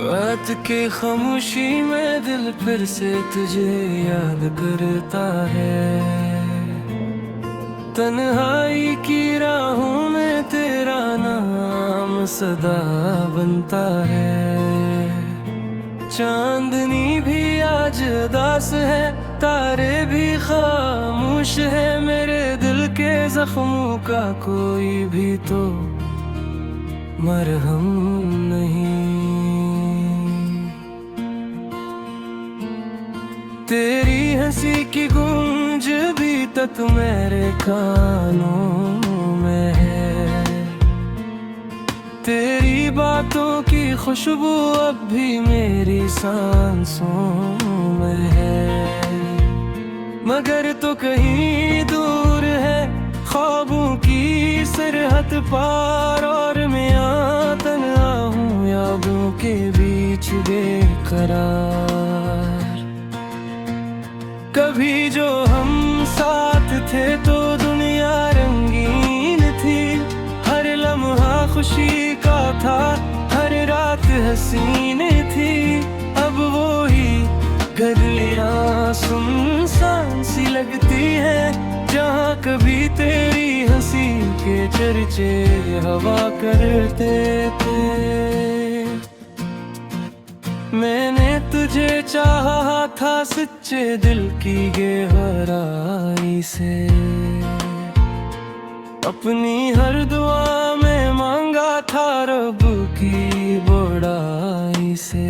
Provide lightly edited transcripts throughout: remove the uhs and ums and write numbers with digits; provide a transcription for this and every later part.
रात के खामोशी में दिल फिर से तुझे याद करता है। तन्हाई की राहों में तेरा नाम सदा बनता है। चांदनी भी आज उदास है, तारे भी खामोश है। मेरे दिल के जख्मों का कोई भी तो मरहम नहीं। तेरी हंसी की गूंज भी तक मेरे कानों में है। तेरी बातों की खुशबू अब भी मेरी सांसों में है। मगर तो कहीं दूर है ख्वाबों की सरहद पार, और मैं तन्हा हूँ यादों के बीच बेकरार। कभी जो हम साथ थे तो दुनिया रंगीन थी। हर लम्हा खुशी का था, हर रात हसीन थी। अब वो ही गलियां सुनसान सी लगती है, जहाँ कभी तेरी हंसी के चर्चे हवा करते थे। मैंने तुझे चाहा था सच्चे दिल की गहराई से। अपनी हर दुआ में मांगा था रब की बड़ाई से।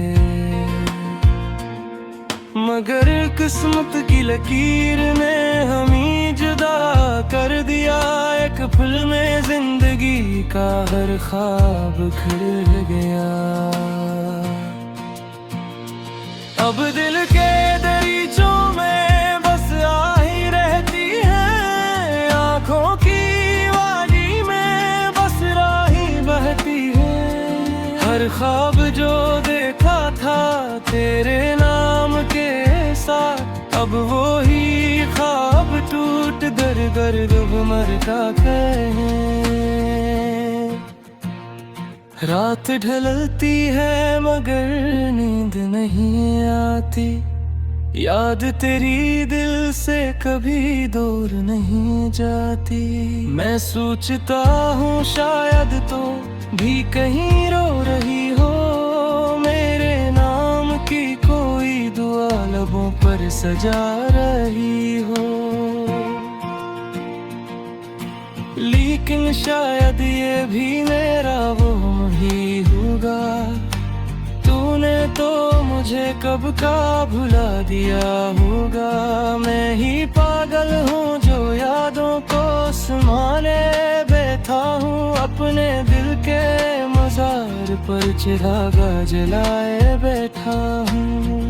मगर किस्मत की लकीर ने हमें जुदा कर दिया। एक पल में जिंदगी का हर ख्वाब खिल गया। अब दिल के दरीचों में बस आही रहती है। आँखों की वादी में बस राही बहती है। हर ख्वाब जो देखा था तेरे नाम के साथ, अब वो ही ख्वाब टूट दर दर मर का कहे। रात ढलती है मगर नींद नहीं आती। याद तेरी दिल से कभी दूर नहीं जाती। मैं सोचता हूँ शायद तो भी कहीं रो रही हो। मेरे नाम की कोई दुआ लबों पर सजा रही हो। लेकिन शायद ये भी मेरा वो ही होगा। तूने तो मुझे कब का भुला दिया होगा। मैं ही पागल हूँ जो यादों को संभाले बैठा हूँ। अपने दिल के मज़ार पर चिरागा जलाए बैठा हूँ।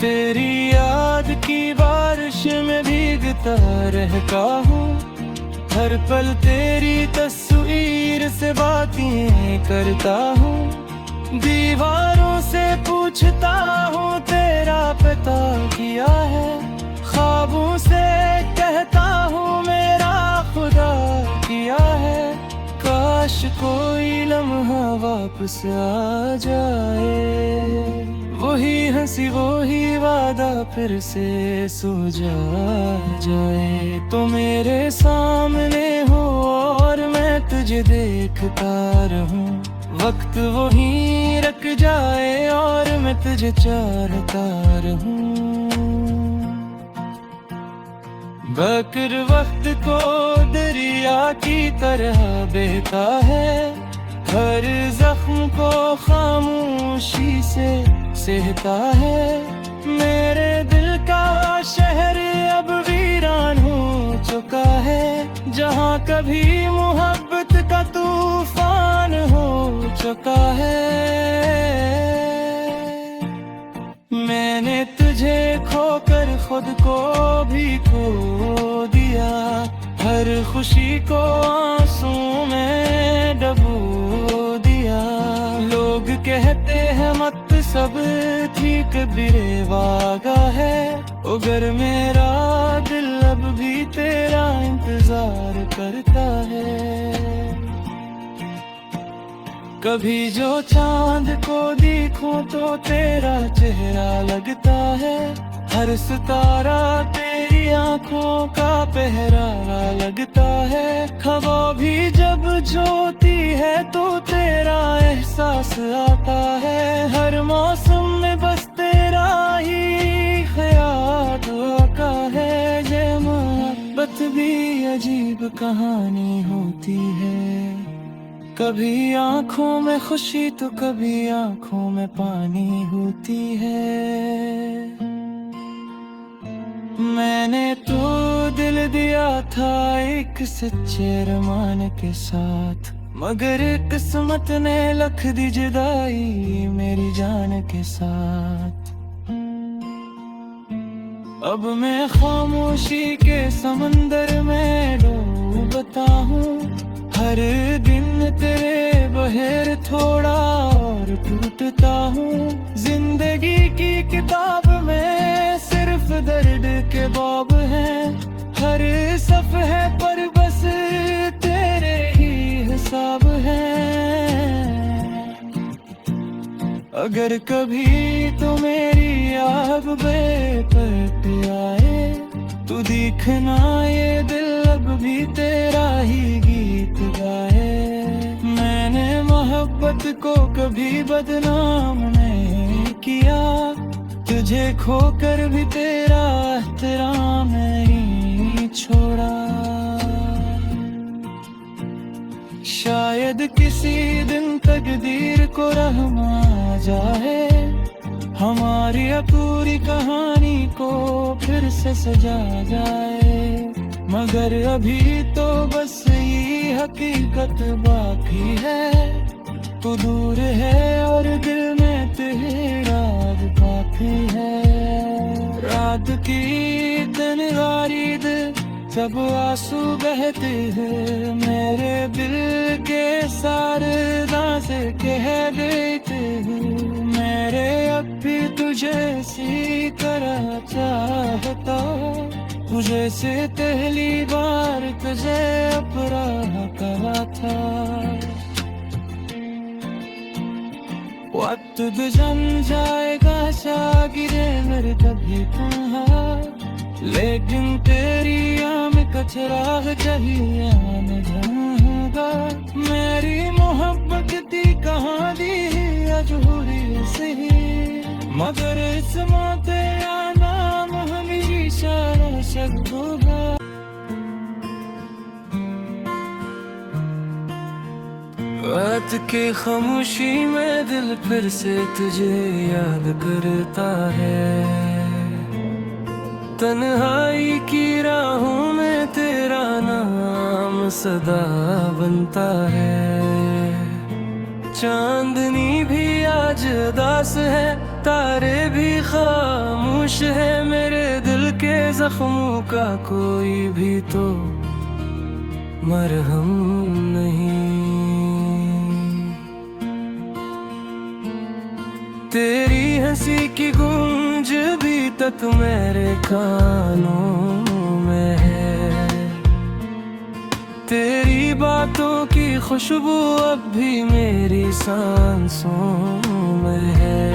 तेरी याद की बारिश में भीगता रहता हूँ। हर पल तेरी तस्वीर से बातें करता हूँ। दीवारों से पूछता हूँ तेरा पता किया है। ख्वाबों से कहता हूँ मेरा खुदा किया है। काश कोई लम्हा वापस आ जाए। वही हंसी वही वादा फिर से सो जाए। तो मेरे सामने हो और मैं तुझे देखता रहूं। वक्त वही रख जाए और मैं तुझे चाहता रहूं। बकर वक्त को दरिया की तरह बहता है। हर जख्म को खामोशी से सहता है। मेरे दिल का शहर अब वीरान हो चुका है। जहाँ कभी मोहब्बत का तूफान हो चुका है। मैंने तुझे खोकर खुद को भी खो दिया। हर खुशी को आंसू में डबो दिया। लोग कहते हैं मत सब ठीक बिरेवागा है। अगर मेरा दिल अब भी तेरा इंतजार करता है। कभी जो चांद को देखूं तो तेरा चेहरा लगता है, हर सितारा तेरी आंखों का पहरावा लगता है। हवा भी जब झोंकती है तो तेरा एहसास आता है, हर मौसम में बस तेरा ही ख्याल आता है। ये मोहब्बत भी अजीब कहानी होती है, कभी आंखों में खुशी तो कभी आंखों में पानी होती है। मैंने तो दिल दिया था एक सच्चे अरमान के साथ, मगर किस्मत ने लिख दी जुदाई मेरी जान के साथ। अब मैं खामोशी के समंदर में डूबता हूँ, हर दिन तेरे बहर थोड़ा और टूटता हूँ। जिंदगी की किताब में सिर्फ दर्द के बाब हैं, हर सफ़े पर बस तेरे ही हिसाब हैं। अगर कभी तो मेरी आग बेपट आए तो देखना ये दिल अब भी तेरा ही गीत गाए। मैंने मोहब्बत को कभी बदनाम नहीं किया, तुझे खोकर भी तेरा एहतराम नहीं छोड़ा। शायद किसी दिन तकदीर को रहम आ जाए, हमारी अपूरी कहानी को फिर से सजा जाए। मगर अभी तो बस ये हकीकत बाकी है, तू दूर है और दिल में तेरा बाकी है। रात की तन्हारीद जब आंसू बहते हैं, मेरे दिल के सारे से कह देते हैं, मेरे अब भी तुझे सी तरह चाहता, तुझे से पहली बार तुझे अपराध करा था। वक्त गुजर जाएगा शागिरे मेरे कभी कहाँ, लेकिन तेरी आम कचरा चाहिए आने जाऊंगा। मेरी मोहब्बत थी कहाँ दी अजूरी सही, मगर इस मौते नाम हमेशा शक होगा। रात के खामोशी में दिल फिर से तुझे याद करता है, तन्हाई की राहों में तेरा नाम सदा बनता है। चांदनी भी आज उदास है, तारे भी खामोश है, मेरे दिल के जख्मों का कोई भी तो मरहम नहीं। तेरी हंसी की गूंज भी तक मेरे कानों में है, तेरी बातों की खुशबू अब भी मेरी सांसों में है।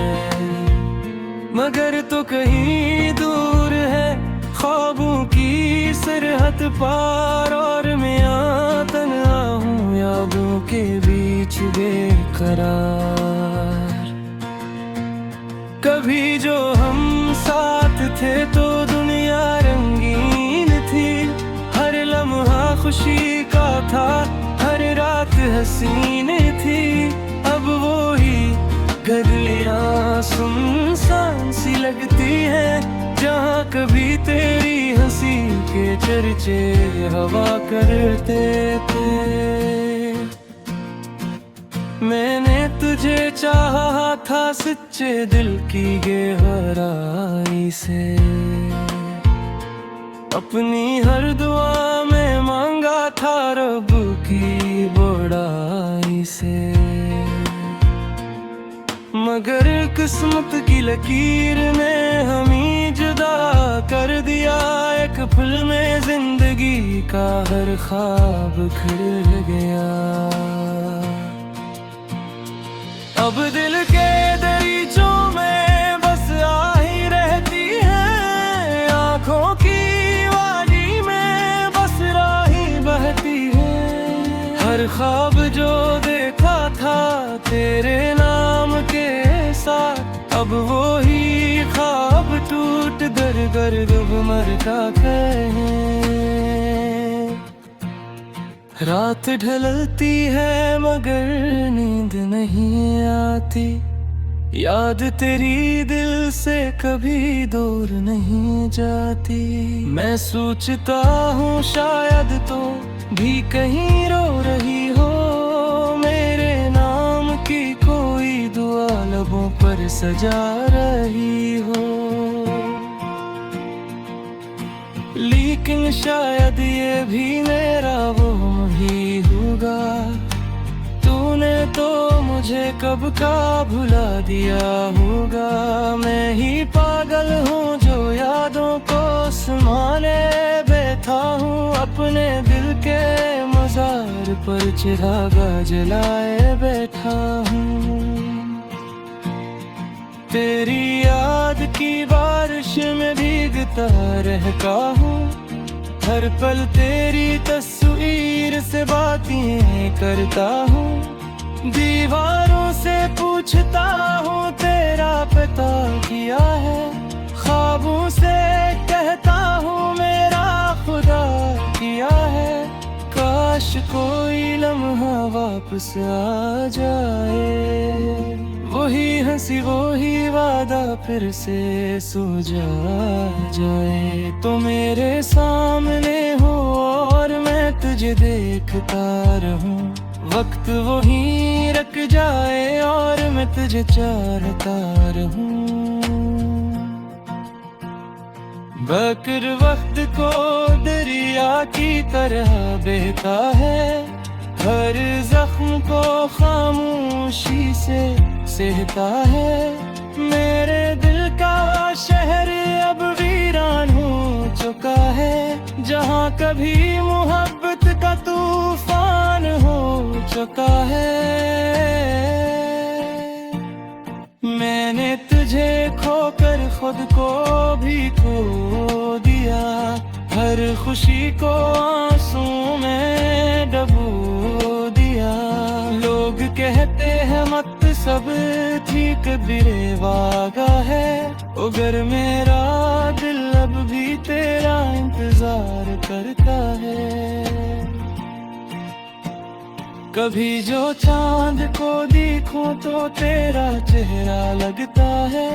मगर तो कहीं दूर है ख्वाबों की सरहद पार, और मैं तन्हा हूँ यादों के बीच बेकरार। कभी जो हम साथ थे तो दुनिया रंगीन थी, हर लम्हा खुशी का था, हर रात हसीन थी। अब वो ही गलियां सुनसान सी लगती है, जहाँ कभी तेरी हंसी के चर्चे हवा करते थे। मैंने तुझे चाहा था सच्चे दिल की गहराई से, अपनी हर दुआ में मांगा था रब की बड़ाई से। मगर किस्मत की लकीर ने हमें जुदा कर दिया, एक पल में जिंदगी का हर ख्वाब खिल गया। अब दिल के दरीचों में बस आ ही रहती है, आंखों की वादी में बस राही बहती है। हर ख्वाब जो देखा था तेरे नाम के साथ, अब वो ही ख्वाब टूट कर गर्द मरता कहे। रात ढलती है मगर नींद नहीं आती, याद तेरी दिल से कभी दूर नहीं जाती। मैं सोचता हूँ शायद तो भी कहीं रो रही हो, मेरे नाम की कोई दुआ लबों पर सजा रही हो। लेकिन शायद ये भी मेरा वो ही होगा, तूने तो मुझे कब का भुला दिया होगा। मैं ही पागल हूँ जो यादों को संभाले बैठा हूँ, अपने दिल के मज़ार पर चिरागा जलाए बैठा हूँ। तेरी याद की बारिश में भीगता रहता हूँ, हर पल तेरी तस्वीर से बातें करता हूँ। दीवारों से पूछता हूँ तेरा पता किया है, ख्वाबों से कहता हूँ मेरा खुदा किया है। काश कोई लम्हा वापस आ जाए, वही हंसी वही वादा फिर से सो जाए। तो मेरे सामने हो और मैं तुझे देखता रहूं, वक्त वही रख जाए और मैं तुझे चाहता रहूं। बकर वक्त को दरिया की तरह बहता है, हर जख्म को खामोशी से सहता है। मेरे दिल का शहर अब वीरान हो चुका है, जहाँ कभी मोहब्बत का तूफान हो चुका है। मैंने तुझे खोकर खुद को भी खो दिया, हर खुशी को आंसू में डबो दिया। लोग कहते हैं मत सब ठीक बिरे वागा है, अगर मेरा दिल अब भी तेरा इंतजार करता है। कभी जो चांद को देखूं तो तेरा चेहरा लगता है,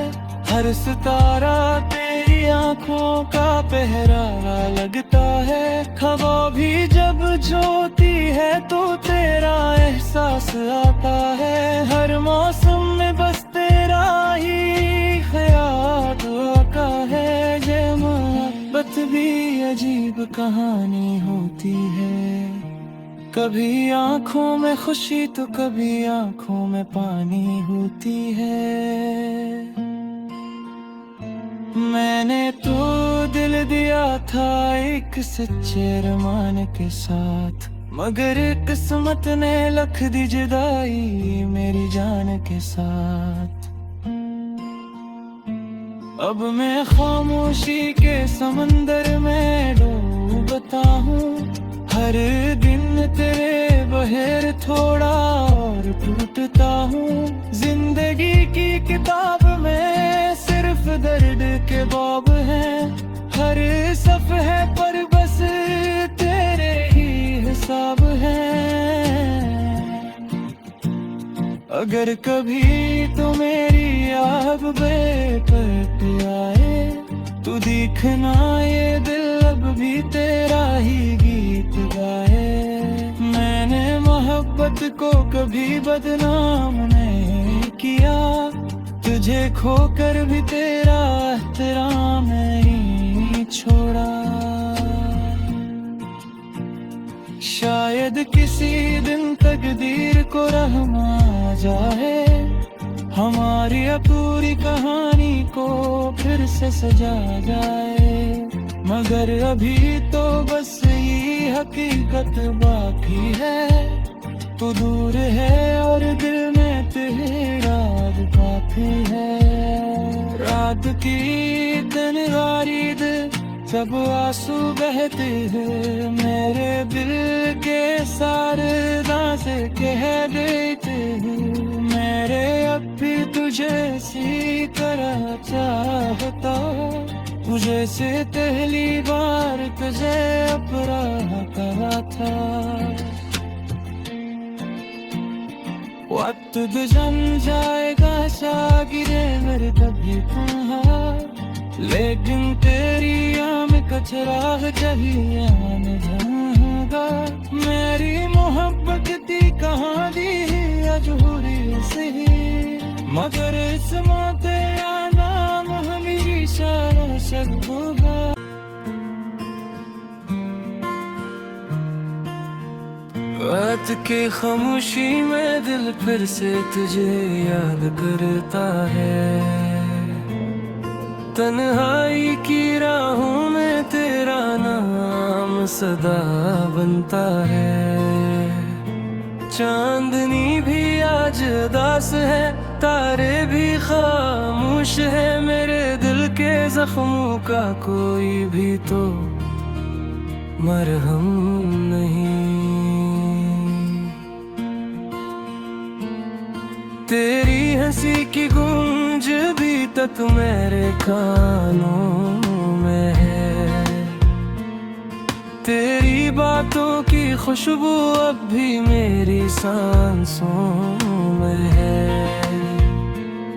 हर सितारा तेरी आंखों का पहरावा लगता है। हवा भी जब झोंकती है तो तेरा एहसास आता है, हर मौसम में बस तेरा ही ख्याल आता है। ये मोहब्बत भी अजीब कहानी होती है, कभी आंखों में खुशी तो कभी आंखों में पानी होती है। मैंने तो दिल दिया था एक सच्चे अरमान के साथ, मगर किस्मत ने लख दी जुदाई मेरी जान के साथ। अब मैं खामोशी के समंदर में डूबता हूँ, हर दिन तेरे बहर थोड़ा और टूटता हूँ। जिंदगी की किताब में सिर्फ दर्द के बाब हैं, हर सफ़े पर बस तेरे ही हिसाब हैं। अगर कभी तो मेरी याद बेपट आए तो देखना ये दिल अब भी तेरा ही गीत गाए। मैंने मोहब्बत को कभी बदनाम नहीं किया, तुझे खोकर भी तेरा एहतराम नहीं छोड़ा। शायद किसी दिन तकदीर को रहम आ जाए, हमारी अपूरी कहानी को फिर से सजा जाए। मगर अभी तो बस ये हकीकत बाकी है, तू दूर है और दिल में तेरे काफी है। रात की दिन रारीद जब आंसू बहते हैं, मेरे दिल के सारे दासे कह देते हैं, मेरे अब भी तुझे सी तरह चाहता, तुझे से पहली बार तुझे अपराध करा था। वक्त गुजर जाएगा शागिरे मेरे कभी तन्हा, लेकिन तेरी आँख का चिराग चाहिए जाएगा। मेरी मोहब्बत दी कहाँ दी अजूरी से, मगर इस मौते नाम हमें सारा शक होगा। रात के खामोशी में दिल फिर से तुझे याद करता है, तन्हाई की राहों में तेरा नाम सदा बनता है। चांदनी भी आज उदास है, तारे भी खामोश है, मेरे दिल के जख्मों का कोई भी तो मरहम नहीं। तेरी हंसी की गूंज भी तक मेरे कानों में है, तेरी बातों की खुशबू अब भी मेरी सांसों में है।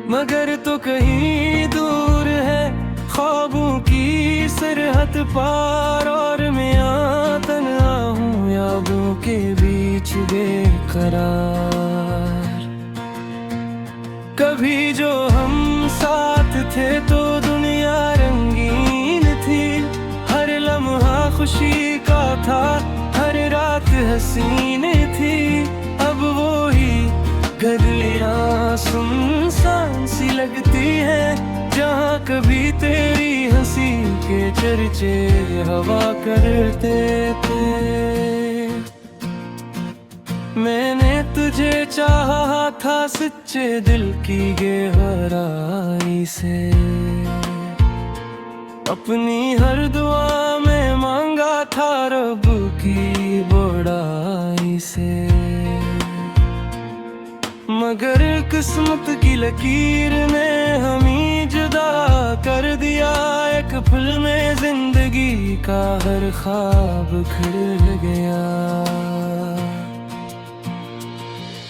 मगर तो कहीं दूर है ख्वाबों की सरहद पार, और मैं यहाँ तन्हा हूँ यादों के बीच बेकरार। कभी जो हम साथ थे तो दुनिया रंगीन थी, हर लम्हा खुशी का था, हर रात हसीन थी। अब वो ही गलियां सुनसान सी लगती है, जहाँ कभी तेरी हंसी के चर्चे हवा करते थे। मैंने तुझे चाहा था सच्चे दिल की गहराई से, अपनी हर दुआ में मांगा था रब की बड़ाई से। मगर किस्मत की लकीर ने हमें जुदा कर दिया, एक पल में जिंदगी का हर ख्वाब खिल गया।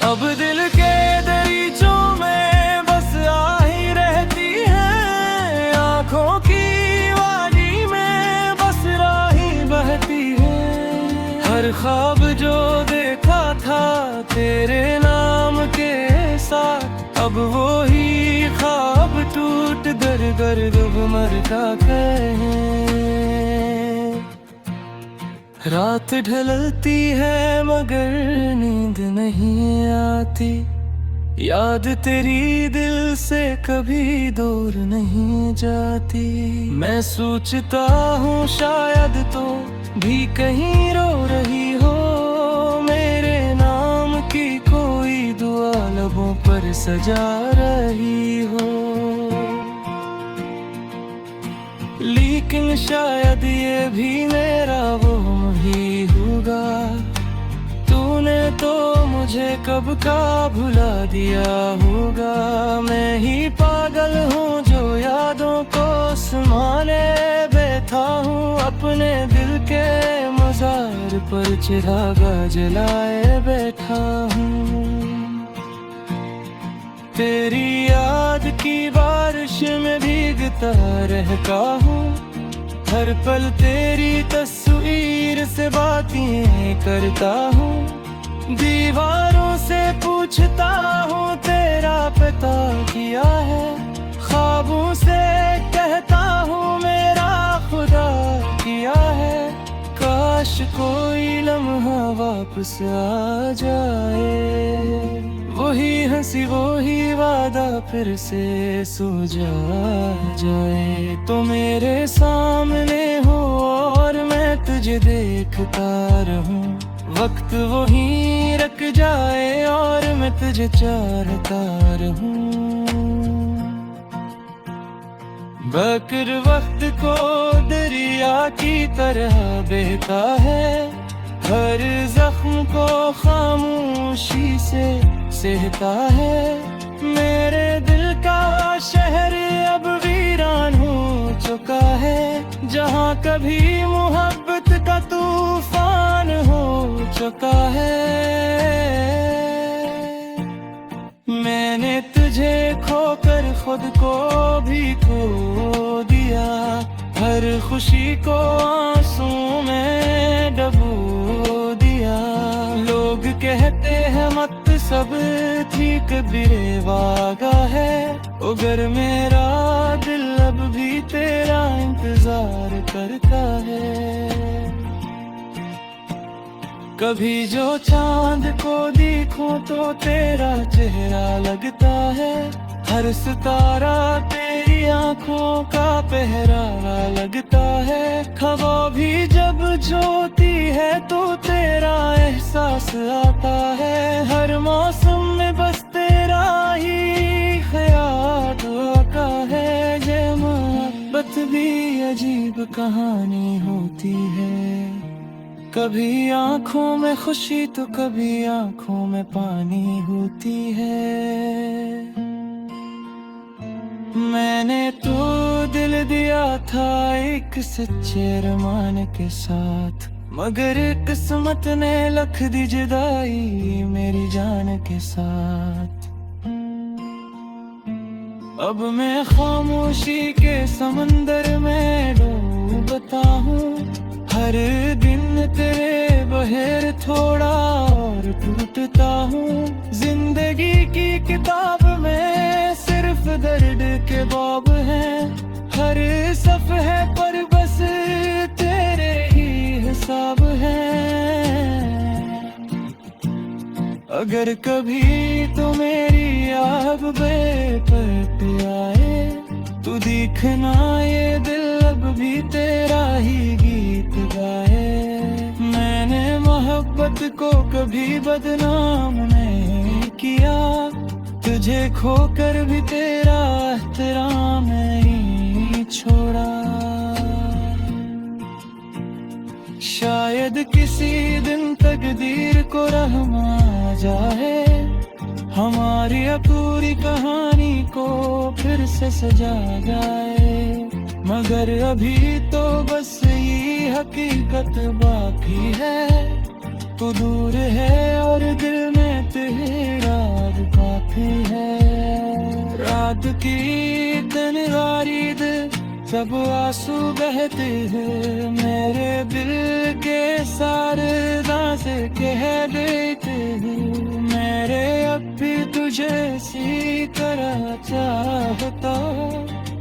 अब दिल के दरीचों में बस आही रहती है, आँखों की वादी में बस राही बहती है। हर ख्वाब जो देखा था तेरे नाम के साथ, अब वो ही ख्वाब टूट दर गर्द मरता कहे। रात ढलती है मगर नींद नहीं आती, याद तेरी दिल से कभी दूर नहीं जाती। मैं सोचता हूँ शायद तो भी कहीं रो रही हो, मेरे नाम की कोई दुआ लबों पर सजा रही हो। लेकिन शायद ये भी मेरा वो ही होगा, तूने तो मुझे कब का भुला दिया होगा। मैं ही पागल हूँ जो यादों को संभाले बैठा हूँ, अपने दिल के मज़ार पर चिरागा जलाए बैठा हूँ। तेरी याद की बारिश में भीगता रहता हूँ, हर पल तेरी तस्वीर से बातें करता हूँ। दीवारों से पूछता हूँ तेरा पता किया है, ख्वाबों से कहता हूँ मेरा खुदा किया है। काश कोई लम्हा वापस आ जाए, वही हंसी वही वादा फिर से सो जाए। तो मेरे सामने हो और मैं तुझे देखता रहूं, वक्त वही रख जाए और मैं तुझे चाहता रहूं। बकर वक्त को दरिया की तरह बहता है, हर जख्म को खामोशी से सहता है। मेरे दिल का शहर अब वीरान हो चुका है, जहाँ कभी मोहब्बत का तूफान हो चुका है। मैंने तुझे खोकर खुद को भी खो दिया, हर खुशी को आंसू में डुबो दिया। लोग कहते हैं मत सब ठीक बिरे वागा है, उगर मेरा दिल अब भी तेरा इंतजार करता है। कभी जो चांद को देखूं तो तेरा चेहरा लगता है, हर सितारा तेरी आंखों का पहरावा लगता है। हवा भी जब जोती है तो तेरा एहसास आता है, हर मौसम में बस तेरा ही ख्याल आता है। ये मोहब्बत भी अजीब कहानी होती है, कभी आंखों में खुशी तो कभी आंखों में पानी होती है। मैंने तो दिल दिया था एक सच्चे अरमान के साथ, मगर किस्मत ने लख दी जुदाई मेरी जान के साथ। अब मैं खामोशी के समंदर में डूबता हूँ, हर दिन तेरे बहर थोड़ा और टूटता हूँ। जिंदगी की किताब में सिर्फ दर्द के बाब हैं, हर सफ़े पर बस तेरे ही हिसाब हैं। अगर कभी तो मेरी याद बेपरत आए तो देखना ये दिल अब भी तेरा ही गीत गाए। मैंने मोहब्बत को कभी बदनाम नहीं किया, तुझे खोकर भी तेरा एहतराम नहीं छोड़ा। शायद किसी दिन तकदीर को रहम आ जाए, हमारी अपूरी कहानी को फिर से सजा जाए। मगर अभी तो बस ये हकीकत बाकी है, तू दूर है और दिल में तेरा काफी है। रात की तन्हारी सब आंसू बहते हैं, मेरे दिल के सारे दासे कह देते हैं। मेरे अब भी तुझे सी तरह चाहता,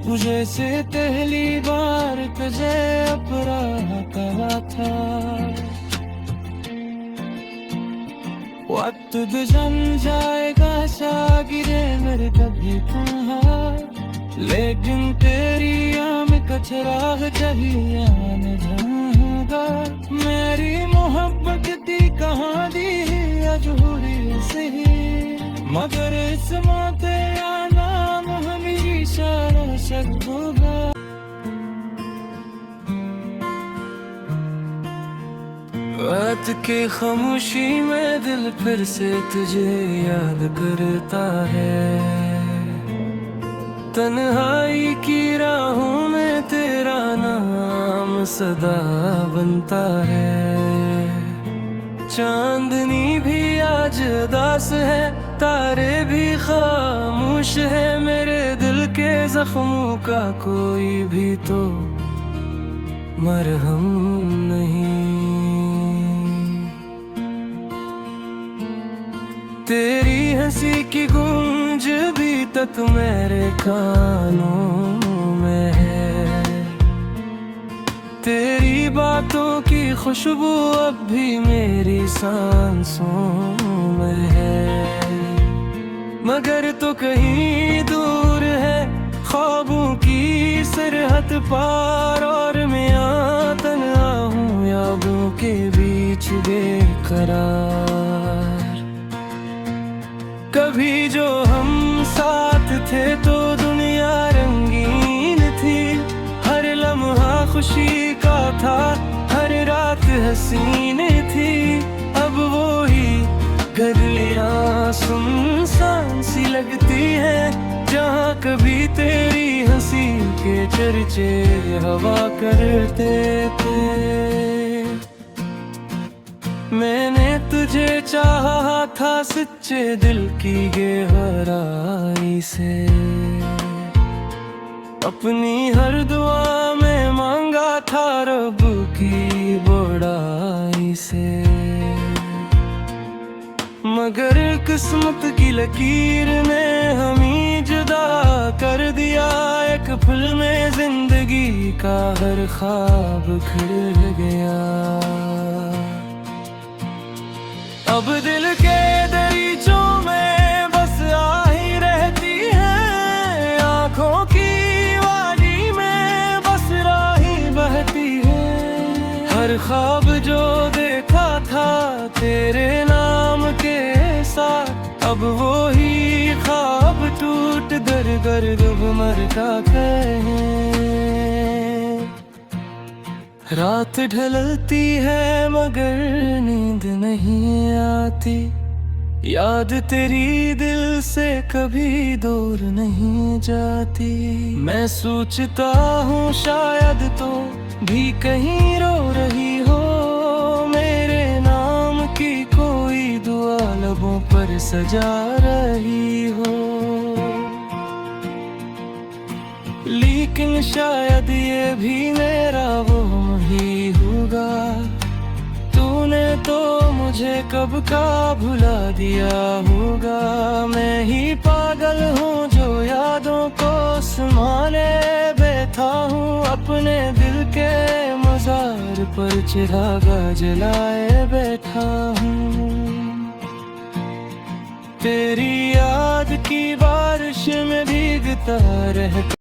तुझे से पहली बार तुझे अपराह कहा था। वक्त गुजर जाएगा शागिरे मेरे कभी तन्हा, लेकिन तेरी आँख का चिराग चाहिए आने जाऊंगा। मेरी मोहब्बत की कहानी अजूरी सही, मगर इस मौते नाम हमेशा रोशन होगा। रात के खामोशी में दिल फिर से तुझे याद करता है, तन्हाई की राहों में तेरा नाम सदा बनता है। चांदनी भी आज उदास है, तारे भी खामोश है, मेरे दिल के जख्मों का कोई भी तो मरहम नहीं। तेरी हंसी की गूंज भी तक मेरे कानों में है, तेरी बातों की खुशबू अब भी मेरी सांसों में है। मगर तो कहीं दूर है ख्वाबों की सरहद पार, और मैं तन्हा हूँ यादों के बीच बेकरार। कभी जो हम साथ थे तो दुनिया रंगीन थी, खामोशी का था, हर रात हसीन थी। अब वो ही गलियां सुनसान सी लगती है, जहाँ कभी तेरी हंसी के चर्चे हवा करते थे। मैंने तुझे चाहा था सच्चे दिल की गहराई से, अपनी हर दुआ में मांगा था रब की बड़ाई से। मगर किस्मत की लकीर ने हमें जुदा कर दिया, एक पल में जिंदगी का हर ख्वाब खिल गया। अब दिल के दरीचों में बस आही रहती है, आँखों की वादी में बस राही बहती है। हर ख्वाब जो देखा था तेरे नाम के साथ, अब वो ही ख्वाब टूट दर गर्द मर का कहे। रात ढलती है मगर नींद नहीं आती, याद तेरी दिल से कभी दूर नहीं जाती। मैं सोचता हूँ शायद तो भी कहीं रो रही हो, मेरे नाम की कोई दुआ लबों पर सजा रही हो। लेकिन शायद ये भी मेरा वो ही होगा, तूने तो मुझे कब का भुला दिया होगा। मैं ही पागल हूँ जो यादों को संभाले बैठा हूँ, अपने दिल के मज़ार पर चिरागा जलाए बैठा हूँ। तेरी याद की बारिश में भीगता रहता